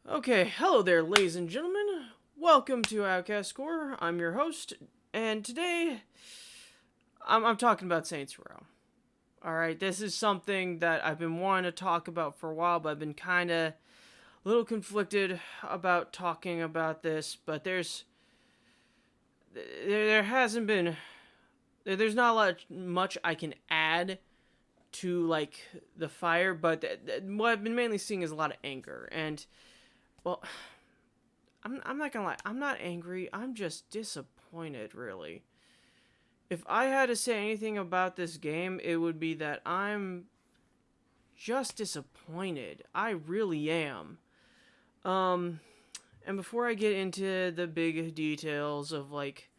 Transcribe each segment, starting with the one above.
Okay, hello there, ladies and gentlemen. Welcome to Outcast Score. I'm your host, and today I'm talking about Saints Row. Alright, this is something that I've been wanting to talk about for a while, but I've been kind of a little conflicted about talking about this, but there hasn't been there's not a lot much I can add to like the fire, but what I've been mainly seeing is a lot of anger. And well, I'm not gonna lie, I'm not angry. I'm just disappointed, really. If I had to say anything about this game, it would be that I'm just disappointed. I really am. Um, and before I get into the big details of like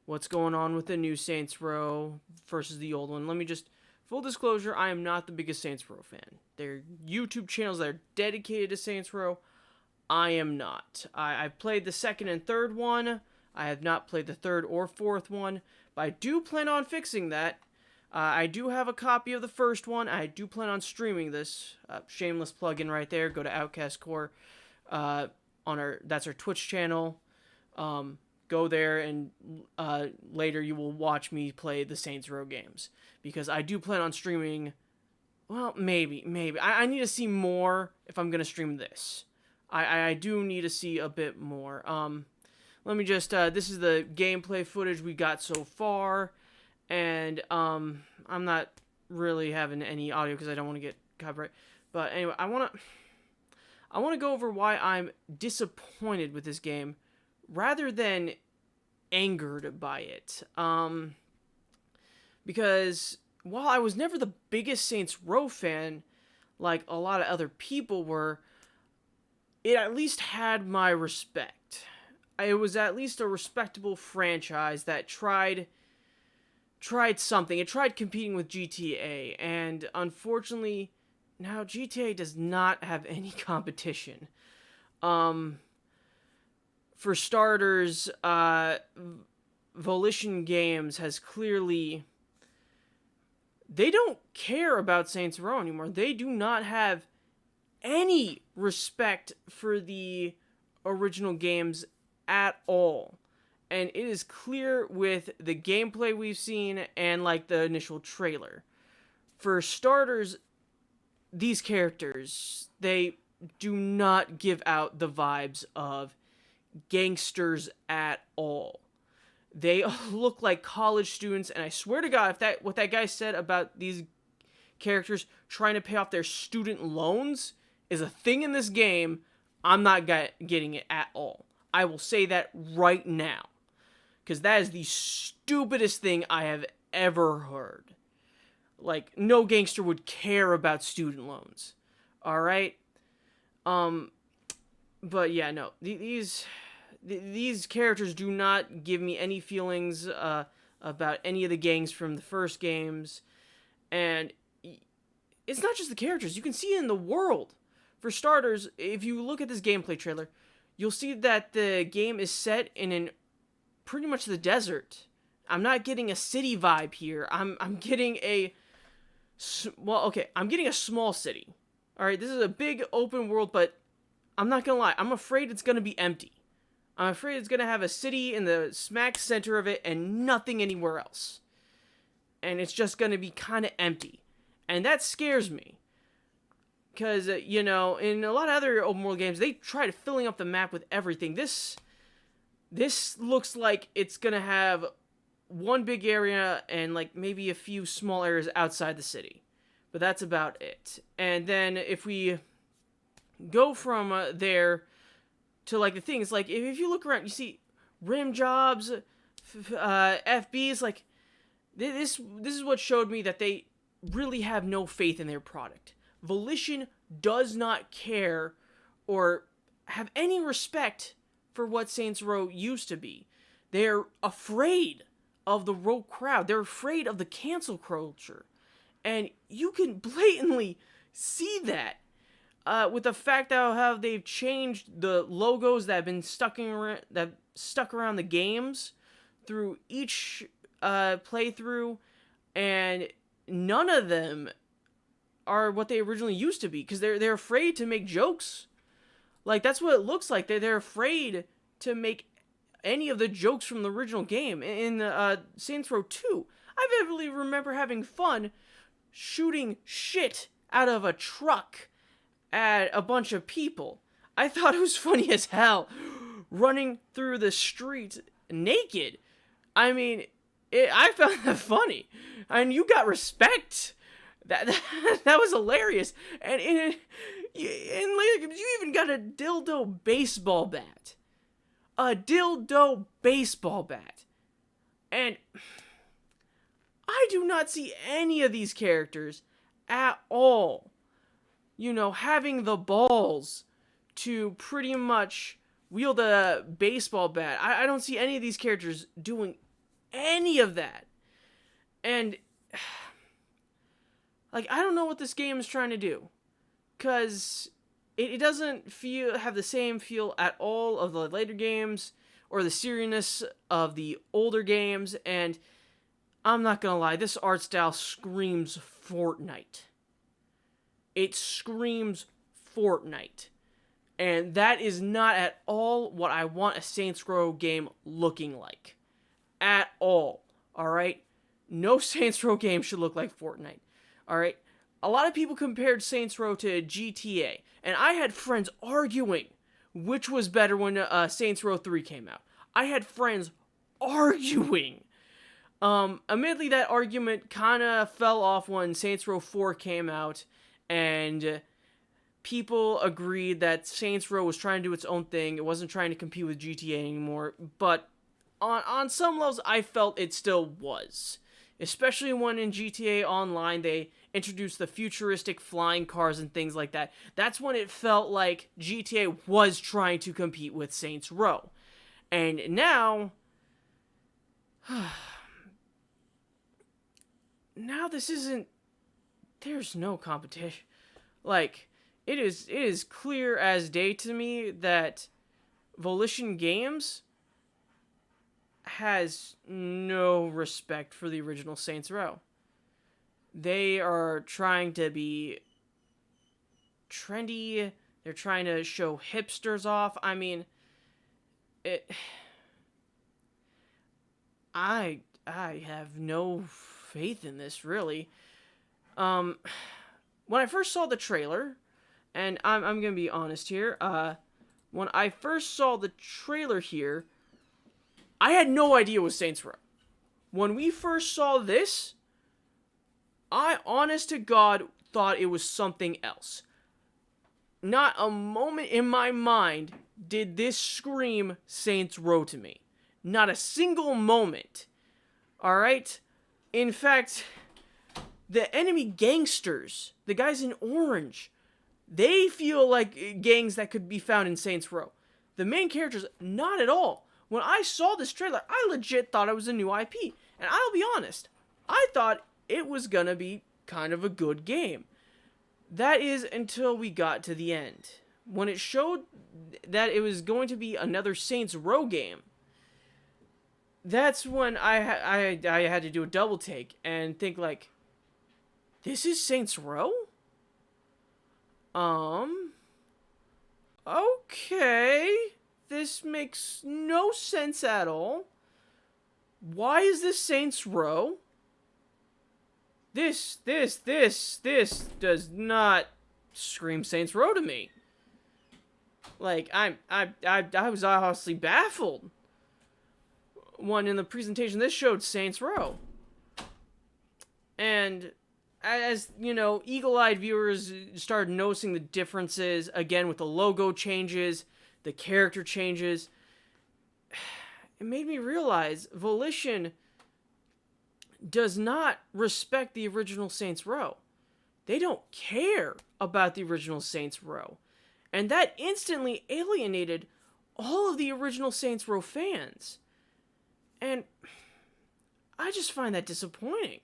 what's going on with the new Saints Row versus the old one, let me just full disclosure: I am not the biggest Saints Row fan. There are YouTube channels that are dedicated to Saints Row. I am not. I've played the second and third one. I have not played the third or fourth one, but I do plan on fixing that. I do have a copy of the first one. I do plan on streaming this. Shameless plug-in right there. Go to Outcast Core. Uh, on that's our Twitch channel. Go there and later you will watch me play the Saints Row games because I do plan on streaming. Well, maybe. I need to see more if I'm gonna stream this. I do need to see a bit more. Let me just, this is the gameplay footage we got so far, and, I'm not really having any audio because I don't want to get copyright, but anyway, I want to go over why I'm disappointed with this game, rather than angered by it, because while I was never the biggest Saints Row fan, like a lot of other people were, it at least had my respect. It was at least a respectable franchise that tried something. It tried competing with GTA, and unfortunately, now GTA does not have any competition. Um, for starters, Volition Games has clearly they don't care about Saints Row anymore. They do not have any respect for the original games at all. And it is clear with the gameplay we've seen and like the initial trailer. For starters, these characters, they do not give out the vibes of gangsters at all. They look like college students, and I swear to God, if that what that guy said about these characters trying to pay off their student loans is a thing in this game, I'm not getting it at all. I will say that right now, because that is the stupidest thing I have ever heard. Like, no gangster would care about student loans. All right. Um, but yeah, no. These characters do not give me any feelings about any of the gangs from the first games, and it's not just the characters. You can see it in the world. For starters, if you look at this gameplay trailer, you'll see that the game is set in pretty much the desert. I'm not getting a city vibe here. I'm getting I'm getting a small city. All right, this is a big open world, but I'm not gonna lie. I'm afraid it's gonna be empty. I'm afraid it's gonna have a city in the smack center of it and nothing anywhere else. And it's just gonna be kind of empty, and that scares me. Because in a lot of other open world games, they try to filling up the map with everything. This looks like it's gonna have one big area and like maybe a few small areas outside the city, but that's about it. And then if we go from there to like the things like if you look around, you see rim jobs, FBs. Like this is what showed me that they really have no faith in their product. Volition does not care or have any respect for what Saints Row used to be. They're afraid of the rogue crowd. They're afraid of the cancel culture. And you can blatantly see that with the fact that how they've changed the logos that have been stuck around the games through each playthrough, and none of them are what they originally used to be, because they're afraid to make jokes. Like, that's what it looks like. They're afraid to make any of the jokes from the original game. In Saints Row 2, I vividly remember having fun shooting shit out of a truck at a bunch of people. I thought it was funny as hell, running through the street naked. I mean, I found that funny. And you got respect. That was hilarious. And later, you even got a dildo baseball bat. A dildo baseball bat. And I do not see any of these characters at all, having the balls to pretty much wield a baseball bat. I don't see any of these characters doing any of that. And, like, I don't know what this game is trying to do. Because it doesn't have the same feel at all of the later games, or the seriousness of the older games, and I'm not gonna lie, this art style screams Fortnite. It screams Fortnite. And that is not at all what I want a Saints Row game looking like. At all. Alright? No Saints Row game should look like Fortnite. Alright? A lot of people compared Saints Row to GTA. And I had friends arguing which was better when Saints Row 3 came out. I had friends arguing. Admittedly, that argument kind of fell off when Saints Row 4 came out, and people agreed that Saints Row was trying to do its own thing. It wasn't trying to compete with GTA anymore, but on some levels, I felt it still was. Especially when in GTA Online, they introduced the futuristic flying cars and things like that. That's when it felt like GTA was trying to compete with Saints Row. And now... now this isn't... there's no competition. Like, it is clear as day to me that Volition Games has no respect for the original Saints Row. They are trying to be trendy. They're trying to show hipsters off. I mean, I have no faith in this, really. When I first saw the trailer, and I'm gonna be honest here, when I first saw the trailer here, I had no idea it was Saints Row. When we first saw this, I, honest to God, thought it was something else. Not a moment in my mind did this scream Saints Row to me. Not a single moment. Alright? In fact, the enemy gangsters, the guys in orange, they feel like gangs that could be found in Saints Row. The main characters, not at all. When I saw this trailer, I legit thought it was a new IP. And I'll be honest, I thought it was gonna be kind of a good game. That is until we got to the end. When it showed that it was going to be another Saints Row game, that's when I had to do a double take and think like, this is Saints Row? Okay. This makes no sense at all. Why is this Saints Row? This does not scream Saints Row to me. Like, I was honestly baffled. When in the presentation, this showed Saints Row. And as, eagle-eyed viewers started noticing the differences, again, with the logo changes, the character changes, it made me realize Volition does not respect the original Saints Row. They don't care about the original Saints Row. And that instantly alienated all of the original Saints Row fans. And I just find that disappointing.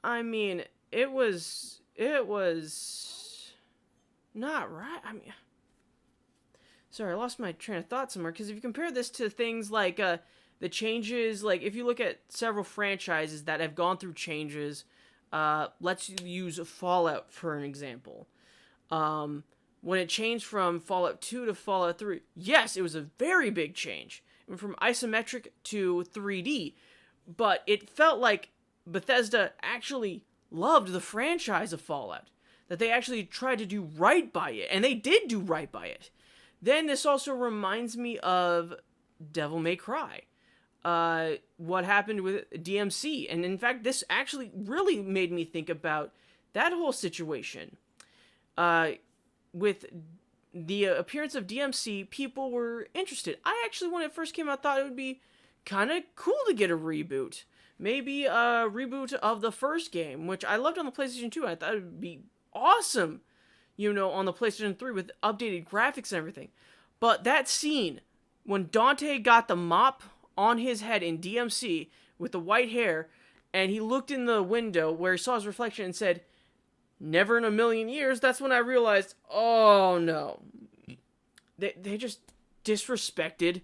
I mean, it was not right. I mean, sorry, I lost my train of thought somewhere, because if you compare this to things like the changes, like if you look at several franchises that have gone through changes, Let's use Fallout for an example. When it changed from Fallout 2 to Fallout 3, yes, it was a very big change. It went from isometric to 3D, but it felt like Bethesda actually loved the franchise of Fallout. That they actually tried to do right by it, and they did do right by it. Then this also reminds me of Devil May Cry. What happened with DMC, and in fact, this actually really made me think about that whole situation. With the appearance of DMC, people were interested. I actually, when it first came out, thought it would be kind of cool to get a reboot. Maybe a reboot of the first game, which I loved on the PlayStation 2. I thought it would be awesome, on the PlayStation 3 with updated graphics and everything. But that scene, when Dante got the mop on his head in DMC with the white hair, and he looked in the window where he saw his reflection and said, "Never in a million years," that's when I realized, oh no. They just disrespected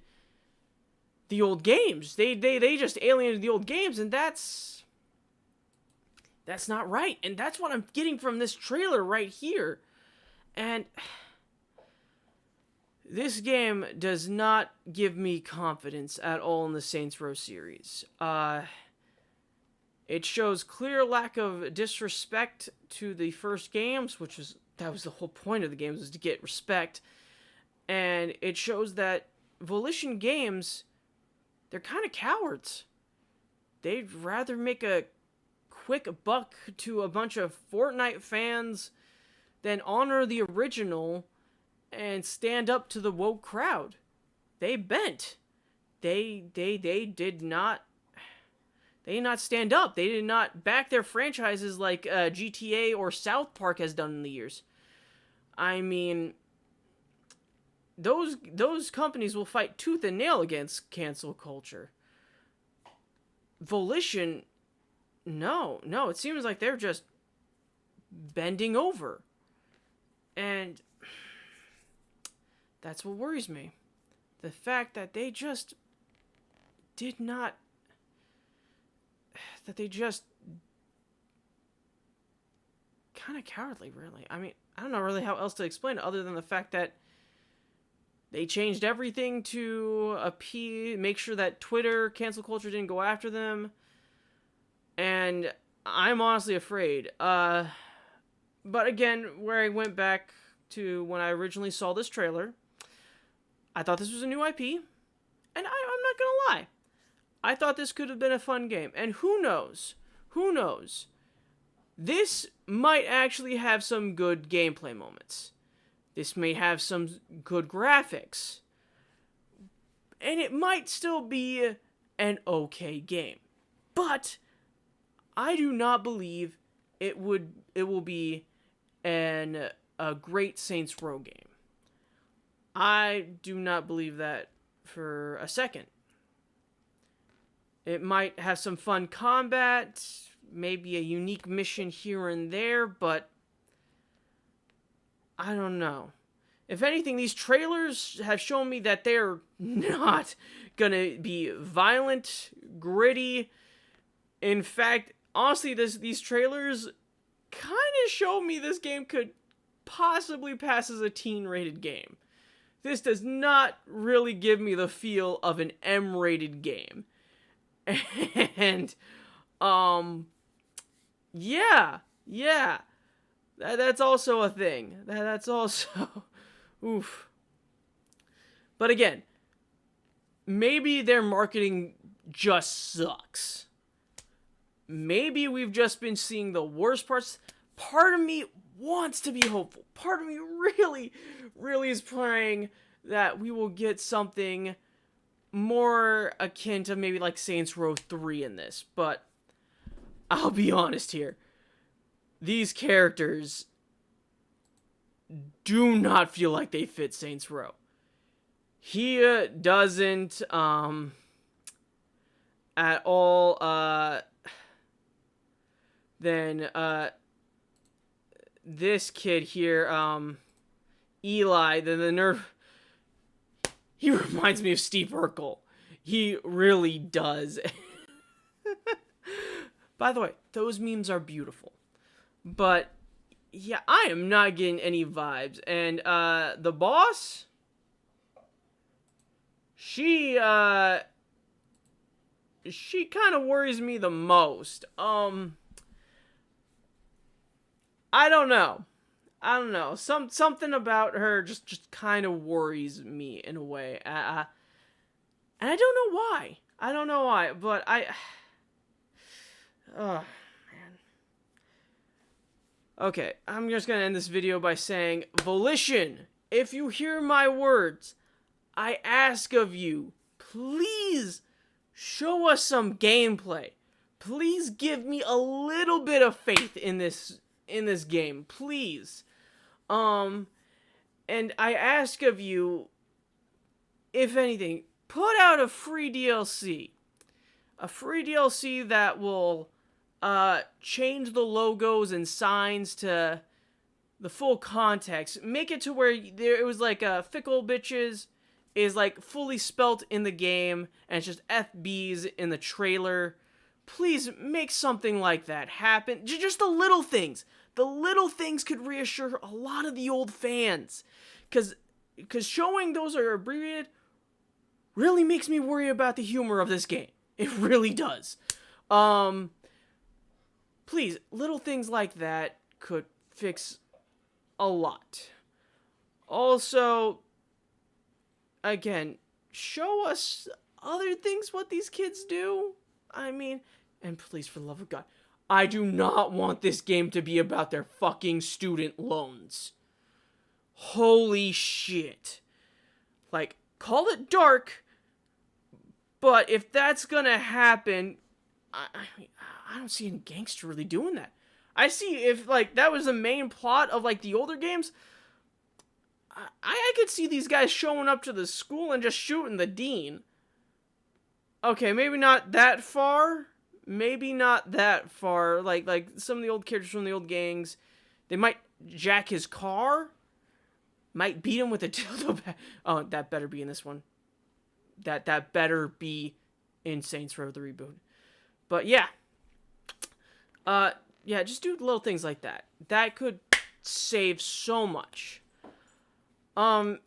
the old games. They just alienated the old games, and that's not right. And that's what I'm getting from this trailer right here. And this game does not give me confidence at all in the Saints Row series. It shows clear lack of disrespect to the first games, that was the whole point of the games, was to get respect. And it shows that Volition Games, they're kind of cowards. They'd rather make a quick buck to a bunch of Fortnite fans than honor the original and stand up to the woke crowd. They bent. They did not stand up. They did not back their franchises like GTA or South Park has done in the years. I mean, those companies will fight tooth and nail against cancel culture. Volition, no, it seems like they're just bending over. And that's what worries me. The fact that they just did not... That they just... kind of cowardly, really. I mean, I don't know really how else to explain it other than the fact that they changed everything to make sure that Twitter cancel culture didn't go after them. And I'm honestly afraid. But again, where I went back to when I originally saw this trailer, I thought this was a new IP. And I'm not gonna lie, I thought this could have been a fun game. And who knows? This might actually have some good gameplay moments. This may have some good graphics. And it might still be an okay game. But I do not believe it will be a great Saints Row game. I do not believe that for a second. It might have some fun combat, maybe a unique mission here and there, but I don't know. If anything, these trailers have shown me that they're not gonna be violent, gritty. In fact, honestly, these trailers kind of show me this game could possibly pass as a teen-rated game. This does not really give me the feel of an M-rated game. And, yeah. That's also a thing. That's also, oof. But again, maybe their marketing just sucks. Maybe we've just been seeing the worst parts. Part of me wants to be hopeful. Part of me really, really is praying that we will get something more akin to maybe like Saints Row 3 in this. But I'll be honest here. These characters do not feel like they fit Saints Row. He doesn't at all. Then this kid here, Eli, the nerd, he reminds me of Steve Urkel. He really does. By the way, those memes are beautiful. But yeah, I am not getting any vibes. And the boss, she kind of worries me the most. I don't know. Something about her just kind of worries me in a way. And I don't know why. But oh, man. Okay, I'm just gonna end this video by saying, Volition, if you hear my words, I ask of you, please show us some gameplay. Please give me a little bit of faith in this game, please. And I ask of you, if anything, put out a free DLC. A free DLC that will change the logos and signs to the full context. Make it to where it was like fickle bitches is like fully spelt in the game and it's just FBs in the trailer. Please make something like that happen. Just the little things. The little things could reassure a lot of the old fans. Because showing those are abbreviated really makes me worry about the humor of this game. It really does. Please, little things like that could fix a lot. Also, again, show us other things what these kids do. I mean, and please, for the love of God, I do not want this game to be about their fucking student loans. Holy shit. Like, call it dark, but if that's gonna happen, I don't see any gangster really doing that. I see if, like, that was the main plot of, like, the older games, I could see these guys showing up to the school and just shooting the dean. Okay, maybe not that far. Like some of the old characters from the old gangs, they might jack his car, might beat him with a dildo. Oh, that better be in this one. That better be in Saints Row the Reboot. But yeah. Yeah, just do little things like that. That could save so much.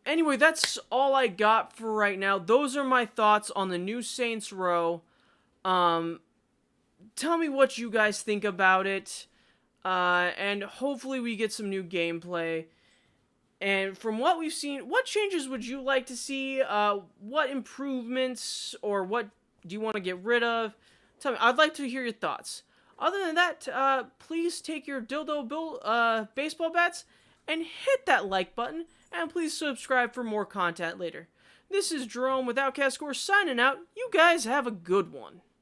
Anyway, that's all I got for right now. Those are my thoughts on the new Saints Row. Tell me what you guys think about it. And hopefully we get some new gameplay. And from what we've seen, what changes would you like to see? What improvements or what do you want to get rid of? Tell me, I'd like to hear your thoughts. Other than that, please take your dildo baseball bats and hit that like button. And please subscribe for more content later. This is Jerome with Outcast Score signing out. You guys have a good one.